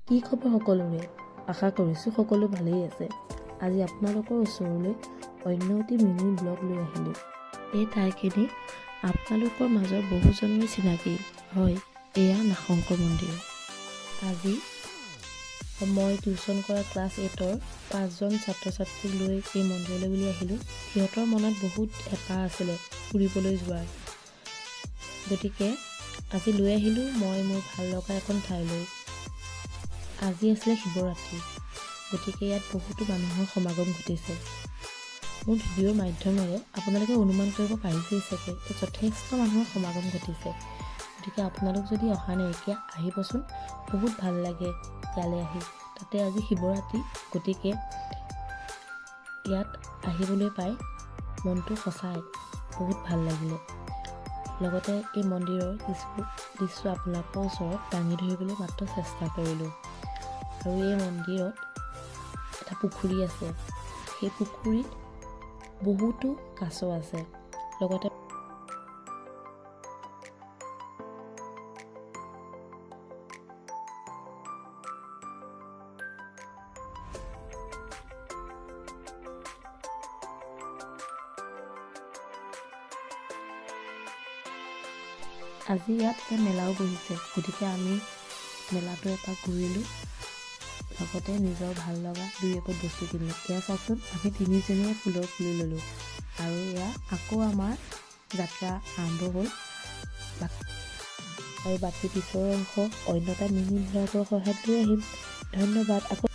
কি খবৰ সকলোৰে? আশা কৰিছোঁ সকলো ভালেই আছে। আজি আপোনালোকৰ ওচৰলৈ অন্য এটি মিনি ব্লগ লৈ আহিলোঁ। এই ঠাইখিনি আপোনালোকৰ মাজৰ বহুজনৰে চিনাকি হয়। এয়া নাগশংকৰ মন্দিৰ। আজি মই টিউশ্যন কৰা ক্লাছ 8ৰ 5জন ছাত্ৰ ছাত্ৰীক লৈ এই মন্দিৰলৈ বুলি আহিলোঁ। সিহঁতৰ মনত বহুত হেঁপাহ আছিলে ফুৰিবলৈ যোৱাৰ, গতিকে আজি লৈ আহিলোঁ মই মোৰ ভাল লগা এখন ঠাইলৈ। আজি আছিলে শিৱৰাত্ৰি, গতিকে ইয়াত বহুতো মানুহৰ সমাগম ঘটিছে। মোৰ ভিডিঅ'ৰ মাধ্যমেৰে আপোনালোকে অনুমান কৰিব পাৰিছেই চাগে যে যথেষ্ট মানুহৰ সমাগম ঘটিছে। গতিকে আপোনালোক যদি অহা নাইকিয়া আহিবচোন, বহুত ভাল লাগে ইয়ালৈ আহি। তাতে আজি শিৱৰাত্ৰি, গতিকে ইয়াত আহিবলৈ পাই মনটো সঁচাই বহুত ভাল লাগিলে। লগতে এই মন্দিৰৰ কিছু দৃশ্য আপোনালোকৰ ওচৰত দাঙি ধৰিবলৈ মাত্ৰ চেষ্টা কৰিলোঁ। আৰু এই মন্দিৰত এটা পুখুৰী আছে। সেই পুখুৰীত বহুতো কাছ আছে। লগতে আজি ইয়াত মেলাও বহিছে, গতিকে আমি মেলাটো এপাক ঘূৰিলোঁ। লগতে নিজৰ ভাল লগা দুই এপদ বস্তু কিনিলোঁ। এয়া চাওকচোন, আমি তিনিজনীয়ে ফুলৰ পুলি ল'লোঁ। আৰু এয়া আকৌ আমাৰ যাত্ৰা আৰম্ভ হ'ল। আৰু বাকী পিছৰ অংশ অন্য এটা মিনি ব্লগৰ সহায়ত লৈ আহিম। ধন্যবাদ। আকৌ